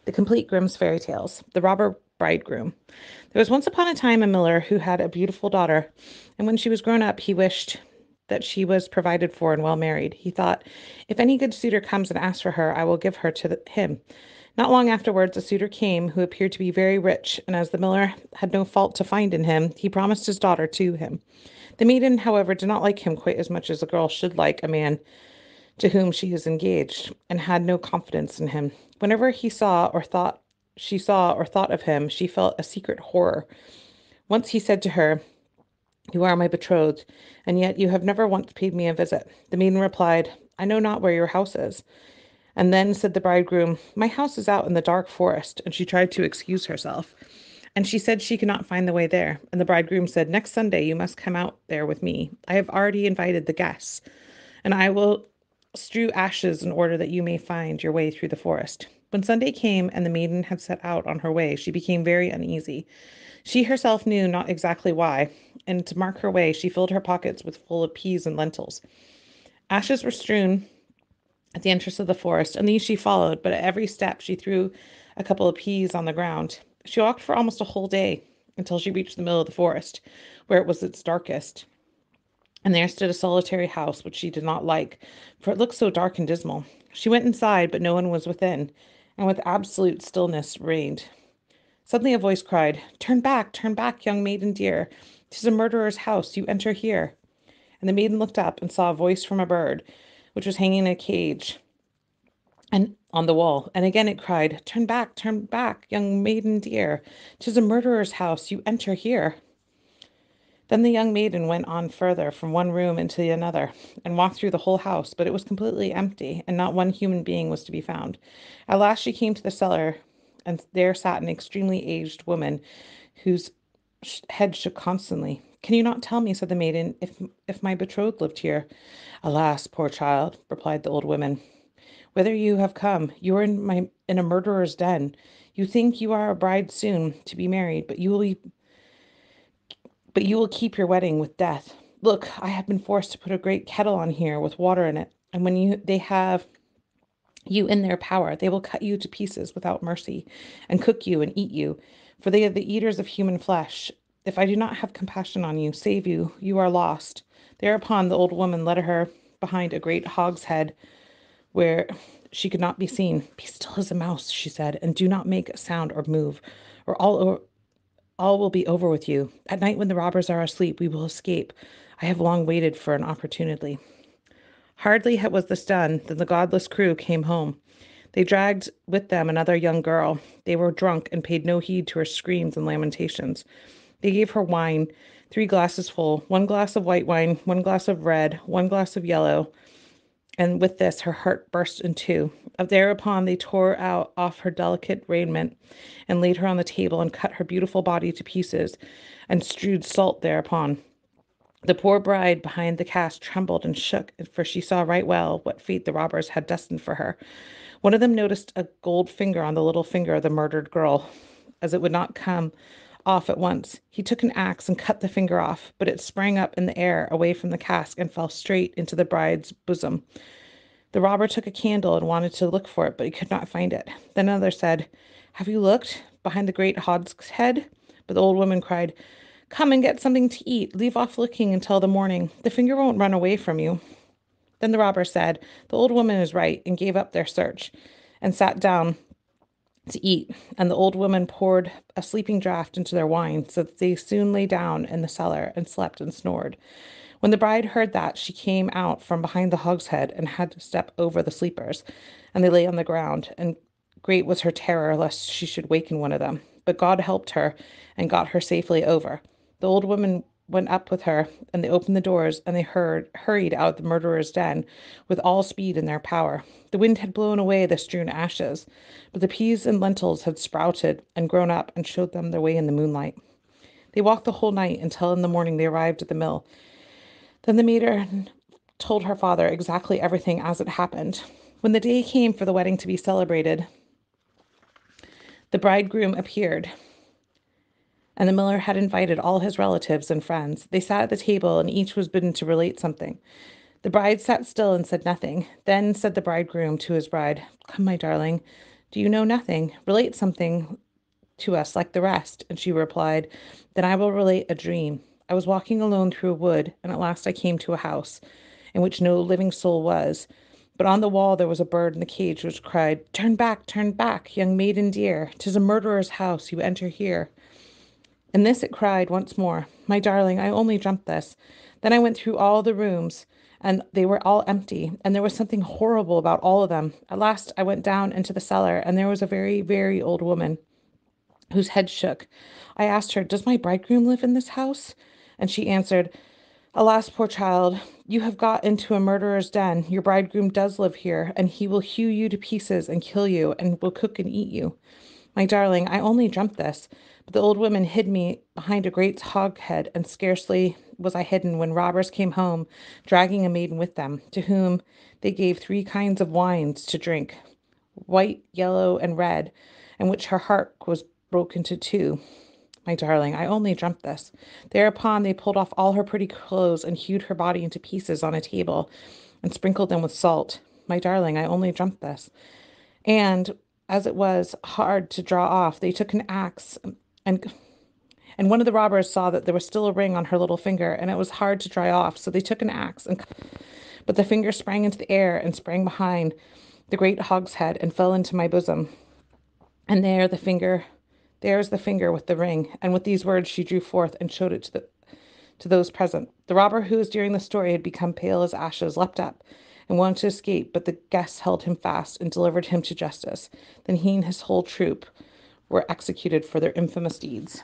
The Complete Grimm's Fairy Tales, The Robber Bridegroom. There was once upon a time a miller who had a beautiful daughter, and when she was grown up, he wished that she was provided for and well married. He thought, if any good suitor comes and asks for her, I will give her to him. Not long afterwards, a suitor came who appeared to be very rich, and as the miller had no fault to find in him, he promised his daughter to him. The maiden, however, did not like him quite as much as a girl should like a man to whom she is engaged, and had no confidence in him. Whenever she saw or thought of him, she felt a secret horror. Once he said to her, "You are my betrothed, and yet you have never once paid me a visit." The maiden replied, "I know not where your house is." And then said the bridegroom, "My house is out in the dark forest." And she tried to excuse herself. And she said she could not find the way there. And the bridegroom said, "Next Sunday you must come out there with me. I have already invited the guests, and I will strew ashes in order that you may find your way through the forest." When Sunday came and the maiden had set out on her way, she became very uneasy. She herself knew not exactly why, and to mark her way, she filled her pockets with full of peas and lentils. Ashes were strewn at the entrance of the forest, and these she followed, but at every step she threw a couple of peas on the ground. She walked for almost a whole day until she reached the middle of the forest, where it was its darkest. And there stood a solitary house, which she did not like, for it looked so dark and dismal. She went inside, but no one was within, and with absolute stillness reigned. Suddenly a voice cried, turn back, young maiden dear. 'Tis a murderer's house. You enter here." And the maiden looked up and saw a voice from a bird, which was hanging in a cage and on the wall. And again it cried, turn back, young maiden dear. 'Tis a murderer's house. You enter here." Then the young maiden went on further from one room into another, and walked through the whole house, but it was completely empty, and not one human being was to be found. At last she came to the cellar, and there sat an extremely aged woman, whose head shook constantly. "Can you not tell me," said the maiden, "if my betrothed lived here?" "Alas, poor child," replied the old woman, "whither you have come, you are in a murderer's den. You think you are a bride soon to be married, but you will keep your wedding with death. Look, I have been forced to put a great kettle on here with water in it, and when they have you in their power, they will cut you to pieces without mercy, and cook you and eat you, for they are the eaters of human flesh. If I do not have compassion on you, save you, you are lost." Thereupon the old woman led her behind a great hogshead where she could not be seen. "Be still as a mouse," she said, "and do not make a sound or move, or all will be over with you. At night when the robbers are asleep, we will escape. I have long waited for an opportunity." Hardly was this done than the godless crew came home. They dragged with them another young girl. They were drunk and paid no heed to her screams and lamentations. They gave her wine, 3 glasses full, 1 glass of white wine, 1 glass of red, 1 glass of yellow, and with this her heart burst in two. Thereupon they tore out off her delicate raiment, and laid her on the table, and cut her beautiful body to pieces, and strewed salt thereupon. The poor bride behind the cask trembled and shook, for she saw right well what fate the robbers had destined for her. One of them noticed a gold finger on the little finger of the murdered girl, as it would not come off at once. He took an axe and cut the finger off, but it sprang up in the air away from the cask and fell straight into the bride's bosom. The robber took a candle and wanted to look for it, but he could not find it. Then another said, "Have you looked behind the great hogshead?" But the old woman cried, "Come and get something to eat. Leave off looking until the morning. The finger won't run away from you." Then the robber said, "The old woman is right," and gave up their search, and sat down to eat. And the old woman poured a sleeping draught into their wine, so that they soon lay down in the cellar and slept and snored. When the bride heard that, she came out from behind the hogshead and had to step over the sleepers, and they lay on the ground, and great was her terror lest she should waken one of them. But God helped her and got her safely over. The old woman went up with her, and they opened the doors, and they hurried out of the murderer's den with all speed in their power. The wind had blown away the strewn ashes, but the peas and lentils had sprouted and grown up and showed them their way in the moonlight. They walked the whole night until in the morning they arrived at the mill. Then the maiden told her father exactly everything as it happened. When the day came for the wedding to be celebrated, the bridegroom appeared, and the miller had invited all his relatives and friends. They sat at the table, and each was bidden to relate something. The bride sat still and said nothing. Then said the bridegroom to his bride, "Come, my darling, Do you know nothing? Relate something to us like the rest. And she replied, Then I will relate a dream. I was walking alone through a wood, and at last I came to a house in which no living soul was. But on the wall there was a bird in the cage which cried, turn back, young maiden dear. 'Tis a murderer's house, you enter here. And this it cried once more, My darling, I only dreamt this. Then I went through all the rooms, and they were all empty, and there was something horrible about all of them. At last I went down into the cellar, and there was a very, very old woman whose head shook. I asked her, Does my bridegroom live in this house? And she answered, Alas, poor child, you have got into a murderer's den. Your bridegroom does live here, and he will hew you to pieces and kill you, and will cook and eat you. My darling, I only dreamt this, but the old woman hid me behind a great hogshead, and scarcely was I hidden when robbers came home, dragging a maiden with them, to whom they gave three kinds of wines to drink, white, yellow, and red, and which her heart was broken to two. My darling, I only dreamt this. Thereupon they pulled off all her pretty clothes and hewed her body into pieces on a table and sprinkled them with salt. My darling, I only dreamt this. And as it was hard to draw off, they took an axe and and one of the robbers saw that there was still a ring on her little finger, and it was hard to dry off. So they took an axe, but the finger sprang into the air and sprang behind the great hogshead and fell into my bosom. And there's the finger with the ring. And with these words she drew forth and showed it to those present. The robber, who was during the story had become pale as ashes, leapt up and wanted to escape, but the guests held him fast and delivered him to justice. Then he and his whole troop were executed for their infamous deeds.